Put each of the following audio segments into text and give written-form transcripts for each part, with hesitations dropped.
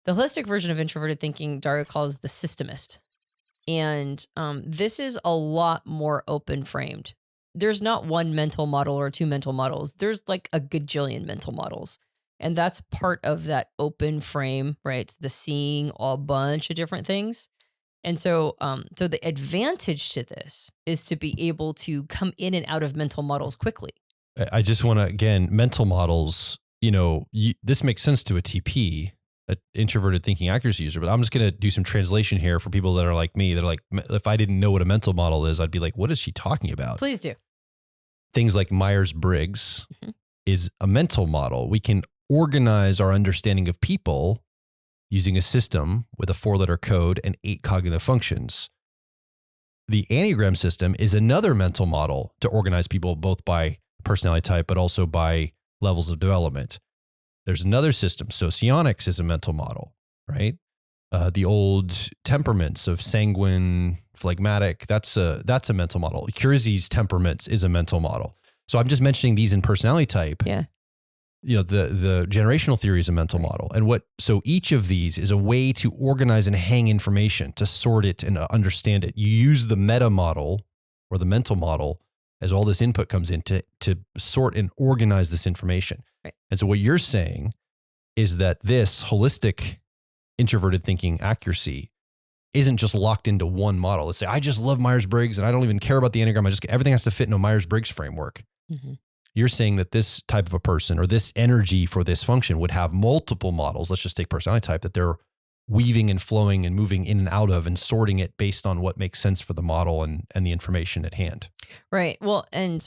The holistic version of introverted thinking, Dario calls the systemist. And this is a lot more open framed. There's not one mental model or two mental models. There's like a gajillion mental models. And that's part of that open frame, right? The seeing a bunch of different things. And so the advantage to this is to be able to come in and out of mental models quickly. I just want to, again, mental models, this makes sense to a TP, an introverted thinking accuracy user, but I'm just going to do some translation here for people that are like me, that are like, if I didn't know what a mental model is, I'd be like, what is she talking about? Please do. Things like Myers-Briggs is a mental model. We can organize our understanding of people using a system with a 4-letter code and 8 cognitive functions. The Enneagram system is another mental model to organize people both by personality type, but also by levels of development. There's another system. Socionics is a mental model, right? The old temperaments of sanguine, phlegmatic, that's a mental model. Kierkegaard's temperaments is a mental model. So I'm just mentioning these in personality type. Yeah. The generational theory is a mental model. And so each of these is a way to organize and hang information, to sort it and understand it. You use the meta model or the mental model as all this input comes in to sort and organize this information. Right. And so what you're saying is that this holistic introverted thinking accuracy isn't just locked into one model. Let's say, I just love Myers-Briggs and I don't even care about the Enneagram. Everything has to fit in a Myers-Briggs framework. Mm-hmm. You're saying that this type of a person or this energy for this function would have multiple models. Let's just take personality type, that they're weaving and flowing and moving in and out of and sorting it based on what makes sense for the model and the information at hand. Right. Well, and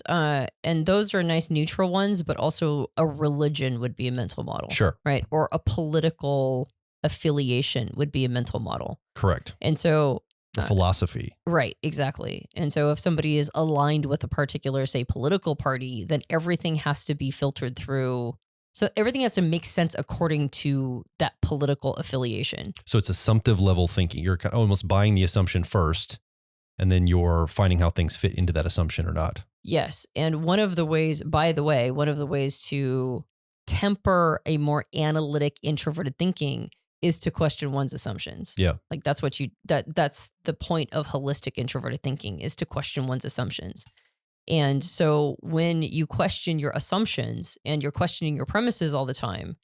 those are nice neutral ones, but also a religion would be a mental model. Sure. Right. Or a political affiliation would be a mental model. Correct. And so the philosophy. Right, exactly. And so if somebody is aligned with a particular, say, political party, then everything has to be filtered through. So everything has to make sense according to that political affiliation. So it's assumptive level thinking. You're almost buying the assumption first, and then you're finding how things fit into that assumption or not. Yes. And one of the ways to temper a more analytic introverted thinking is to question one's assumptions. Yeah. Like that's the point of holistic introverted thinking, is to question one's assumptions. And so when you question your assumptions and you're questioning your premises all the time,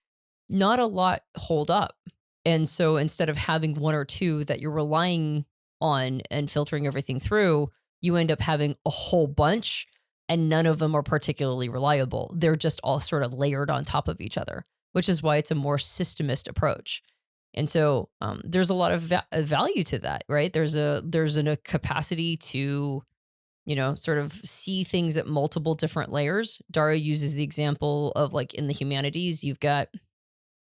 not a lot hold up. And so instead of having one or two that you're relying on and filtering everything through, you end up having a whole bunch, and none of them are particularly reliable. They're just all sort of layered on top of each other, which is why it's a more systemist approach. And so there's a lot of value to that, right? There's a capacity to, sort of see things at multiple different layers. Dario uses the example of, like, in the humanities, you've got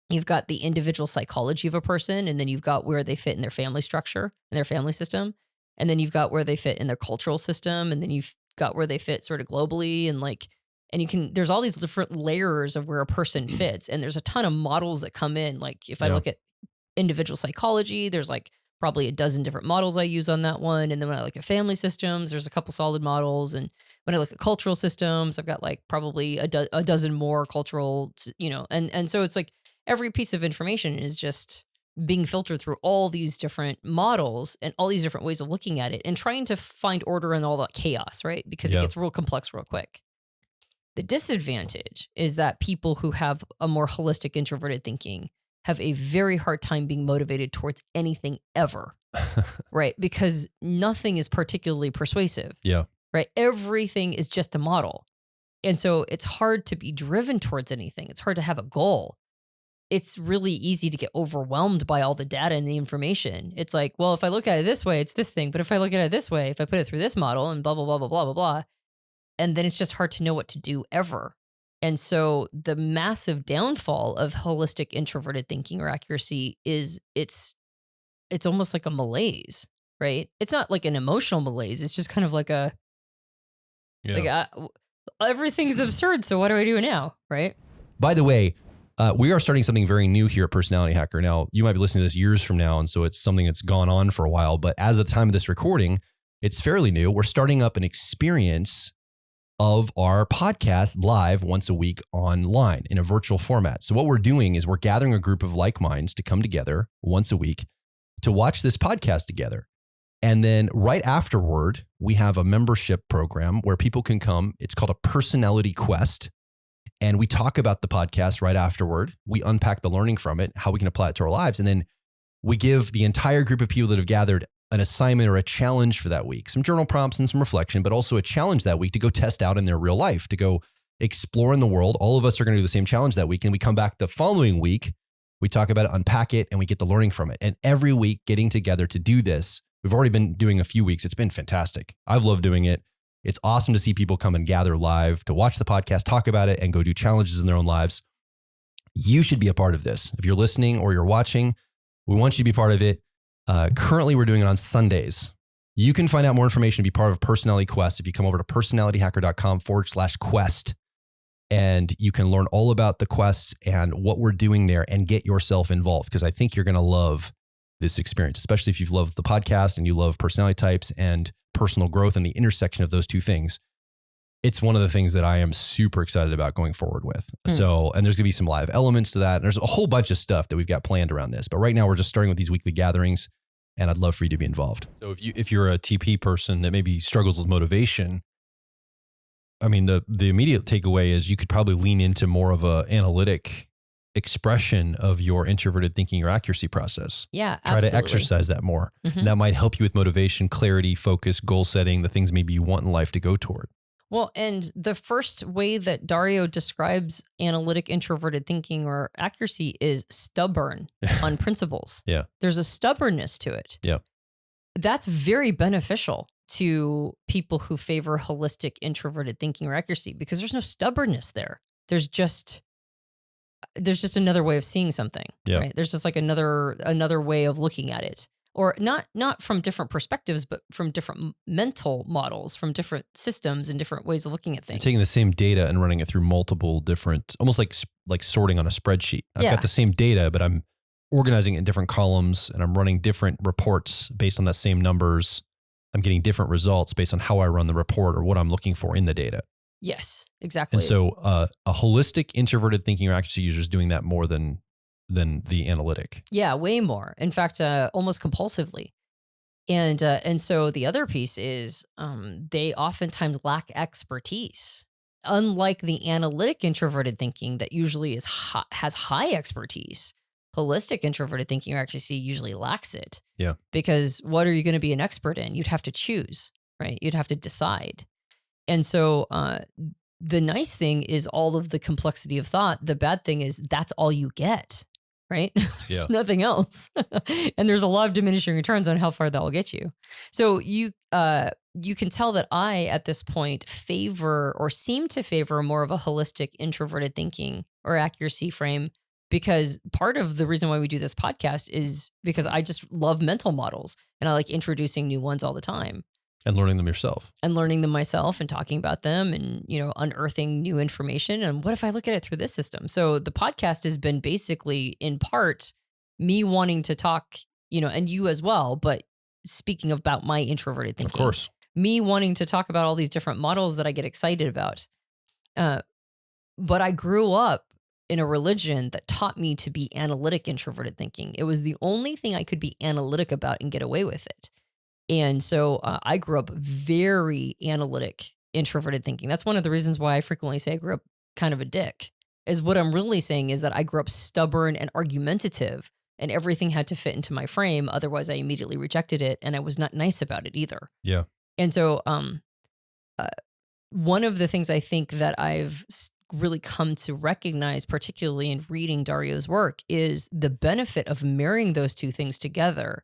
the individual psychology of a person, and then you've got where they fit in their family structure and their family system. And then you've got where they fit in their cultural system. And then you've got where they fit sort of globally. And there's all these different layers of where a person fits. And there's a ton of models that come in. Like if I look at individual psychology, there's like probably a dozen different models I use on that one. And then when I look at family systems, there's a couple solid models. And when I look at cultural systems, I've got like probably a dozen more cultural, and so it's like every piece of information is just being filtered through all these different models and all these different ways of looking at it and trying to find order in all that chaos, right? Because it gets real complex real quick. The disadvantage is that people who have a more holistic introverted thinking have a very hard time being motivated towards anything ever, right? Because nothing is particularly persuasive. Yeah. Right? Everything is just a model. And so it's hard to be driven towards anything. It's hard to have a goal. It's really easy to get overwhelmed by all the data and the information. It's like, well, if I look at it this way, it's this thing. But if I look at it this way, if I put it through this model and blah, blah, blah, blah, blah, blah, blah, and then it's just hard to know what to do ever. And so the massive downfall of holistic introverted thinking or accuracy is it's almost like a malaise, right? It's not like an emotional malaise. It's just kind of like everything's absurd. So what do I do now, right? By the way, we are starting something very new here at Personality Hacker. Now, you might be listening to this years from now, and so it's something that's gone on for a while. But as of the time of this recording, it's fairly new. We're starting up an experience of our podcast live once a week online in a virtual format. So what we're doing is we're gathering a group of like minds to come together once a week to watch this podcast together. And then right afterward, we have a membership program where people can come. It's called a personality quest. And we talk about the podcast right afterward. We unpack the learning from it, how we can apply it to our lives. And then we give the entire group of people that have gathered an assignment or a challenge for that week, some journal prompts and some reflection, but also a challenge that week to go test out in their real life, to go explore in the world. All of us are going to do the same challenge that week. And we come back the following week, we talk about it, unpack it, and we get the learning from it. And every week getting together to do this, we've already been doing a few weeks. It's been fantastic. I've loved doing it. It's awesome to see people come and gather live to watch the podcast, talk about it, and go do challenges in their own lives. You should be a part of this. If you're listening or you're watching, we want you to be part of it. Currently, we're doing it on Sundays. You can find out more information to be part of Personality Quest if you come over to personalityhacker.com/quest, and you can learn all about the quests and what we're doing there and get yourself involved, because I think you're going to love this experience, especially if you've loved the podcast and you love personality types and personal growth and the intersection of those two things. It's one of the things that I am super excited about going forward with. So, and there's going to be some live elements to that. And there's a whole bunch of stuff that we've got planned around this. But right now we're just starting with these weekly gatherings, and I'd love for you to be involved. So if you're a TP person that maybe struggles with motivation, I mean, the immediate takeaway is you could probably lean into more of a analytic expression of your introverted thinking or accuracy process. Yeah, Try absolutely. to exercise that more. And that might help you with motivation, clarity, focus, goal setting, the things maybe you want in life to go toward. Well, and the first way that Dario describes analytic introverted thinking or accuracy is stubborn on principles. Yeah. There's a stubbornness to it. Yeah. That's very beneficial to people who favor holistic introverted thinking or accuracy, because there's no stubbornness there. There's just another way of seeing something. Yeah. Right? There's just like another way of looking at it. Or not from different perspectives, but from different mental models, from different systems and different ways of looking at things. You're taking the same data and running it through multiple different, almost like sorting on a spreadsheet. I've got the same data, but I'm organizing it in different columns, and I'm running different reports based on that same numbers. I'm getting different results based on how I run the report or what I'm looking for in the data. Yes, exactly. And so a holistic introverted thinking or accuracy user is doing that more than the analytic. Yeah, way more. In fact, almost compulsively. And so the other piece is they oftentimes lack expertise. Unlike the analytic introverted thinking that usually has high expertise, holistic introverted thinking or accuracy usually lacks it. Yeah. Because what are you going to be an expert in? You'd have to choose, right? You'd have to decide. And so the nice thing is all of the complexity of thought. The bad thing is that's all you get. Right? There's nothing else. And there's a lot of diminishing returns on how far that will get you. So you can tell that I, at this point, favor or seem to favor more of a holistic introverted thinking or accuracy frame, because part of the reason why we do this podcast is because I just love mental models and I like introducing new ones all the time. And learning them yourself. And learning them myself and talking about them and, unearthing new information. And what if I look at it through this system? So the podcast has been basically in part me wanting to talk, and you as well, but speaking about my introverted thinking. Of course. Me wanting to talk about all these different models that I get excited about. But I grew up in a religion that taught me to be analytic introverted thinking. It was the only thing I could be analytic about and get away with it. And so I grew up very analytic, introverted thinking. That's one of the reasons why I frequently say I grew up kind of a dick, is what I'm really saying is that I grew up stubborn and argumentative, and everything had to fit into my frame. Otherwise, I immediately rejected it, and I was not nice about it either. Yeah. And so one of the things I think that I've really come to recognize, particularly in reading Dario's work, is the benefit of marrying those two things together.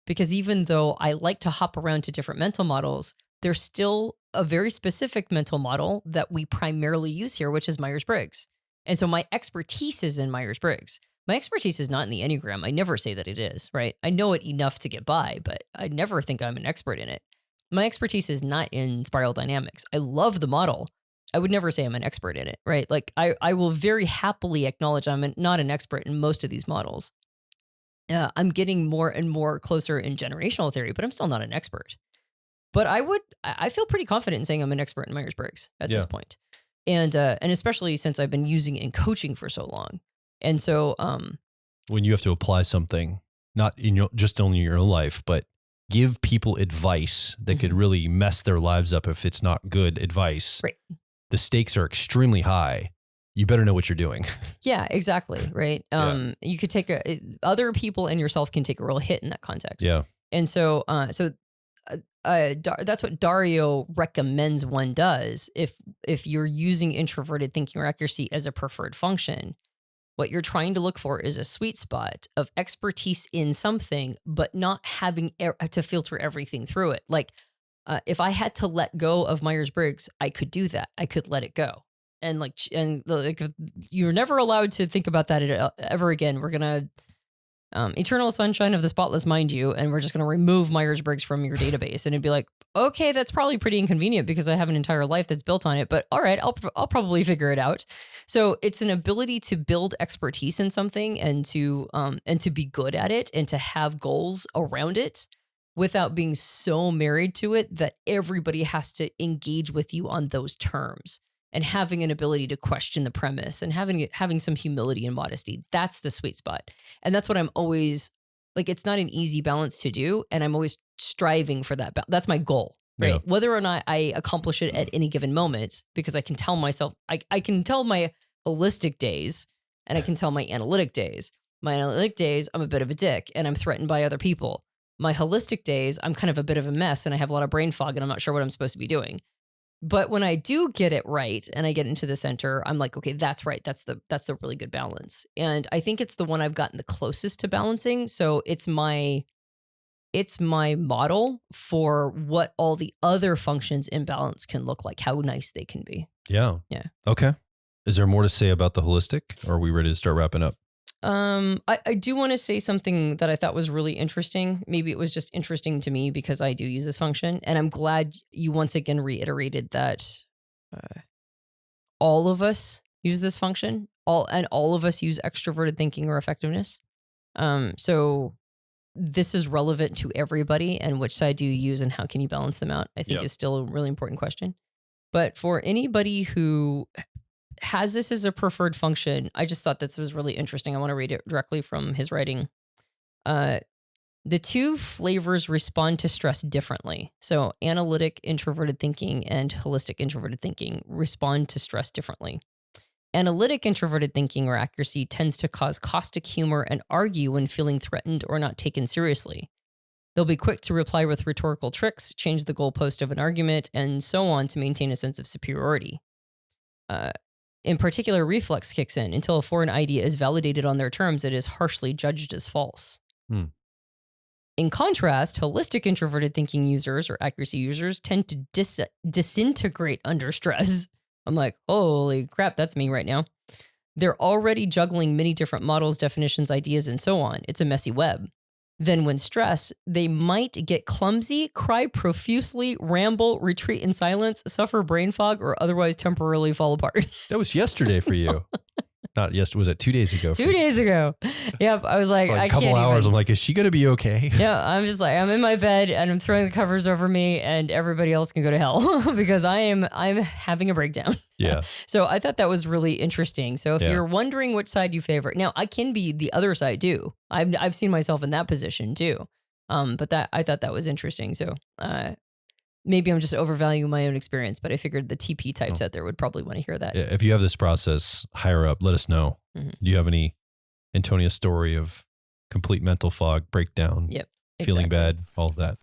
Because even though I like to hop around to different mental models, there's still a very specific mental model that we primarily use here, which is Myers-Briggs. And so my expertise is in Myers-Briggs. My expertise is not in the Enneagram. I never say that it is, right? I know it enough to get by, but I never think I'm an expert in it. My expertise is not in spiral dynamics. I love the model. I would never say I'm an expert in it, right? Like I will very happily acknowledge I'm not an expert in most of these models. I'm getting more and more closer in generational theory, but I'm still not an expert. But I feel pretty confident in saying I'm an expert in Myers-Briggs at this point. And especially since I've been using it in coaching for so long. And so, when you have to apply something, not in just only your own life, but give people advice that could really mess their lives up if it's not good advice. Right. The stakes are extremely high. You better know what you're doing. Yeah, exactly. Right. You could take other people and yourself can take a real hit in that context. Yeah. And so, that's what Dario recommends one does. If you're using introverted thinking or accuracy as a preferred function, what you're trying to look for is a sweet spot of expertise in something, but not having to filter everything through it. Like if I had to let go of Myers-Briggs, I could do that. I could let it go. And you're never allowed to think about that ever again. We're going to eternal sunshine of the spotless mind you, and we're just going to remove Myers-Briggs from your database. And it'd be like, okay, that's probably pretty inconvenient because I have an entire life that's built on it, but all right, I'll probably figure it out. So it's an ability to build expertise in something and to be good at it and to have goals around it without being so married to it that everybody has to engage with you on those terms. And having an ability to question the premise and having some humility and modesty. That's the sweet spot. And that's what I'm always like, it's not an easy balance to do. And I'm always striving for that. That's my goal, right? Yeah. Whether or not I accomplish it at any given moment, because I can tell myself, I can tell my holistic days and I can tell my analytic days. My analytic days, I'm a bit of a dick and I'm threatened by other people. My holistic days, I'm kind of a bit of a mess and I have a lot of brain fog and I'm not sure what I'm supposed to be doing. But when I do get it right and I get into the center, I'm like, okay, that's right. That's the really good balance. And I think it's the one I've gotten the closest to balancing. So it's my model for what all the other functions in balance can look like, how nice they can be. Yeah. Yeah. Okay. Is there more to say about the holistic, or are we ready to start wrapping up? I do want to say something that I thought was really interesting. Maybe it was just interesting to me because I do use this function. And I'm glad you once again reiterated that all of us use this function, all of us use extroverted thinking or effectiveness. So this is relevant to everybody, and which side do you use and how can you balance them out? I think is still a really important question. But for anybody who has this as a preferred function, I just thought this was really interesting. I want to read it directly from his writing. The two flavors respond to stress differently. So analytic introverted thinking and holistic introverted thinking respond to stress differently. Analytic introverted thinking or accuracy tends to cause caustic humor and argue when feeling threatened or not taken seriously. They'll be quick to reply with rhetorical tricks, change the goalpost of an argument, and so on to maintain a sense of superiority. In particular, reflex kicks in. Until a foreign idea is validated on their terms, it is harshly judged as false. In contrast, holistic introverted thinking users or accuracy users tend to disintegrate under stress. I'm like, holy crap, that's me right now. They're already juggling many different models, definitions, ideas, and so on. It's a messy web. Then when stressed, they might get clumsy, cry profusely, ramble, retreat in silence, suffer brain fog, or otherwise temporarily fall apart. That was yesterday for you. Not yesterday. Was it 2 days ago? 2 days ago. Yep. I was like, for I a couple can't hours. even. I'm like, is she going to be okay? Yeah. I'm just like, I'm in my bed and I'm throwing the covers over me and everybody else can go to hell because I'm having a breakdown. Yeah. So I thought that was really interesting. So if you're wondering which side you favor, now I can be the other side too. I've seen myself in that position too. But I thought that was interesting. So, maybe I'm just overvaluing my own experience, but I figured the TP types out there would probably want to hear that. Yeah, if you have this process higher up, let us know. Do you have any Antonia story of complete mental fog, breakdown, feeling bad, all of that?